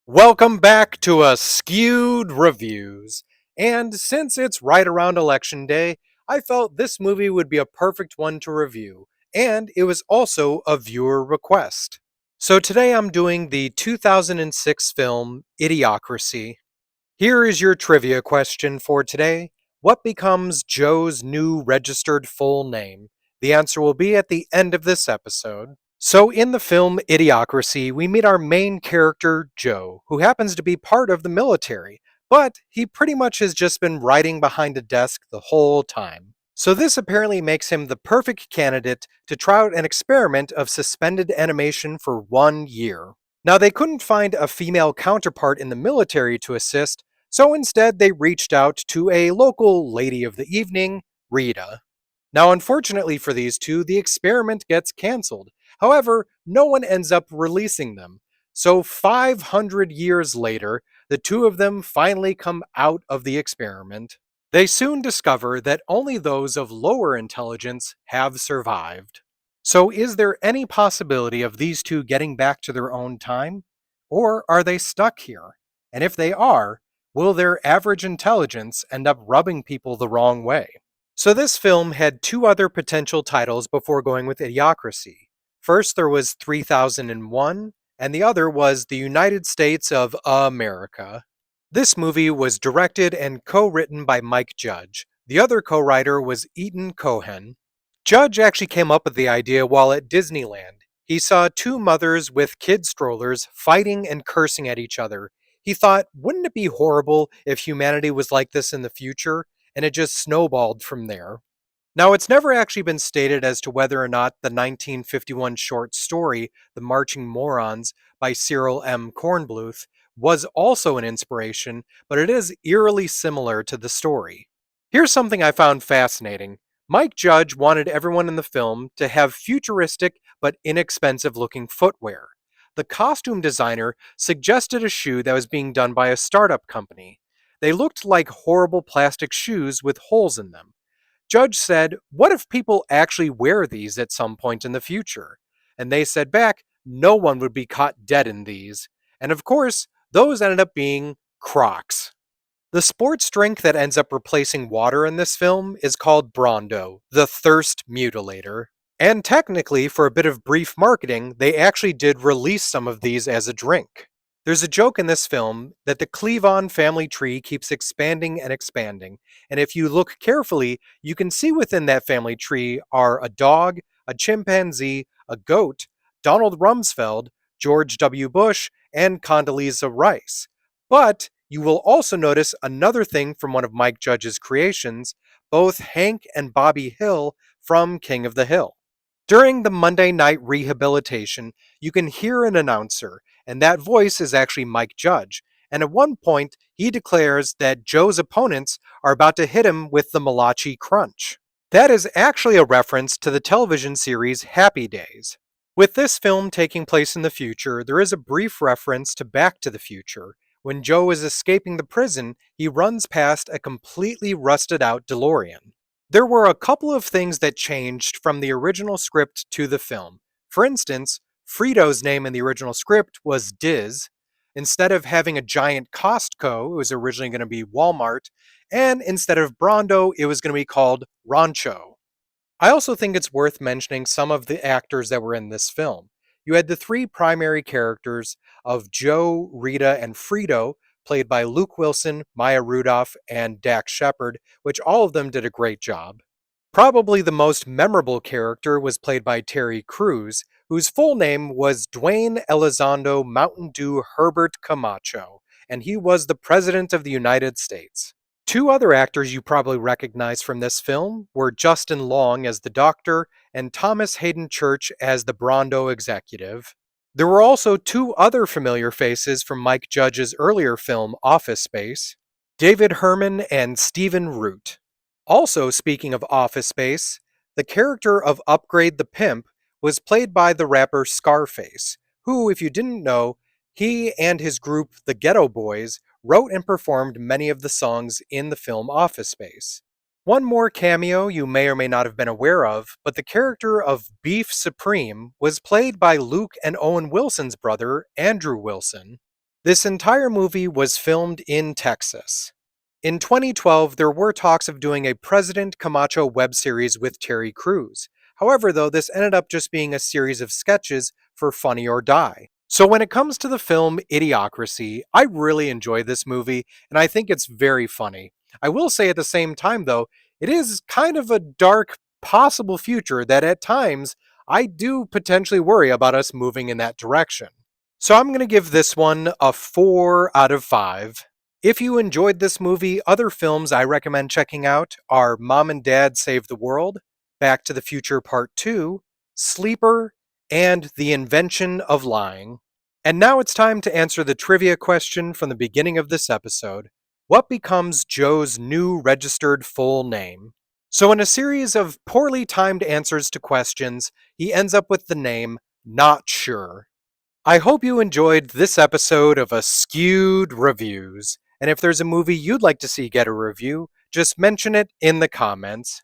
Welcome back to Askewed Reviews. And since it's right around Election Day, I felt this movie would be a perfect one to review. And it was also a viewer request. So today I'm doing the 2006 film Idiocracy. Here is your trivia question for today. What becomes Joe's new registered full name? The answer will be at the end of this episode. So, in the film Idiocracy, we meet our main character, Joe, who happens to be part of the military, but he pretty much has just been writing behind a desk the whole time. So, this apparently makes him the perfect candidate to try out an experiment of suspended animation for 1 year. Now, they couldn't find a female counterpart in the military to assist, so instead they reached out to a local lady of the evening, Rita. Now, unfortunately for these two, the experiment gets cancelled. However, no one ends up releasing them. So, 500 years later, the two of them finally come out of the experiment. They soon discover that only those of lower intelligence have survived. So, is there any possibility of these two getting back to their own time? Or are they stuck here? And if they are, will their average intelligence end up rubbing people the wrong way? So, this film had two other potential titles before going with Idiocracy. First, there was 3001, and the other was The United States of America. This movie was directed and co written by Mike Judge. The other co writer was Eaton Cohen. Judge actually came up with the idea while at Disneyland. He saw two mothers with kid strollers fighting and cursing at each other. He thought, wouldn't it be horrible if humanity was like this in the future? And it just snowballed from there. Now, it's never actually been stated as to whether or not the 1951 short story, The Marching Morons, by Cyril M. Kornbluth, was also an inspiration, but it is eerily similar to the story. Here's something I found fascinating. Mike Judge wanted everyone in the film to have futuristic but inexpensive looking footwear. The costume designer suggested a shoe that was being done by a startup company. They looked like horrible plastic shoes with holes in them. Judge said, what if people actually wear these at some point in the future? And they said back, no one would be caught dead in these. And of course, those ended up being Crocs. The sports drink that ends up replacing water in this film is called Brondo, the Thirst Mutilator. And technically, for a bit of brief marketing, they actually did release some of these as a drink. There's a joke in this film that the Cleavon family tree keeps expanding and expanding, and if you look carefully, you can see within that family tree are a dog, a chimpanzee, a goat, Donald Rumsfeld, George W. Bush, and Condoleezza Rice. But you will also notice another thing from one of Mike Judge's creations, both Hank and Bobby Hill from King of the Hill. During the Monday night rehabilitation, you can hear an announcer, and that voice is actually Mike Judge. And at one point, he declares that Joe's opponents are about to hit him with the Malachi Crunch. That is actually a reference to the television series Happy Days. With this film taking place in the future, there is a brief reference to Back to the Future. When Joe is escaping the prison, he runs past a completely rusted out DeLorean. There were a couple of things that changed from the original script to the film. For instance, Frito's name in the original script was Diz. Instead of having a giant Costco, it was originally going to be Walmart. And instead of Brondo, it was going to be called Rancho. I also think it's worth mentioning some of the actors that were in this film. You had the three primary characters of Joe, Rita, and Frito, played by Luke Wilson, Maya Rudolph, and Dax Shepard, which all of them did a great job. Probably the most memorable character was played by Terry Crews, whose full name was Dwayne Elizondo Mountain Dew Herbert Camacho, and he was the President of the United States. Two other actors you probably recognize from this film were Justin Long as the Doctor and Thomas Hayden Church as the Brondo executive. There were also two other familiar faces from Mike Judge's earlier film Office Space, David Herman and Stephen Root. Also, speaking of Office Space, the character of Upgrade the Pimp was played by the rapper Scarface, who, if you didn't know, he and his group, the Ghetto Boys, wrote and performed many of the songs in the film Office Space. One more cameo you may or may not have been aware of, but the character of Beef Supreme was played by Luke and Owen Wilson's brother, Andrew Wilson. This entire movie was filmed in Texas. In 2012, there were talks of doing a President Camacho web series with Terry Crews. However, though, this ended up just being a series of sketches for Funny or Die. So when it comes to the film Idiocracy, I really enjoy this movie, and I think it's very funny. I will say at the same time, though, it is kind of a dark, possible future that at times I do potentially worry about us moving in that direction. So I'm going to give this one a 4 out of 5. If you enjoyed this movie, other films I recommend checking out are Mom and Dad Save the World, Back to the Future Part 2, Sleeper, and The Invention of Lying. And now it's time to answer the trivia question from the beginning of this episode. What becomes Joe's new registered full name? So, in a series of poorly timed answers to questions, he ends up with the name Not Sure. I hope you enjoyed this episode of Askewed Reviews. And if there's a movie you'd like to see get a review, just mention it in the comments.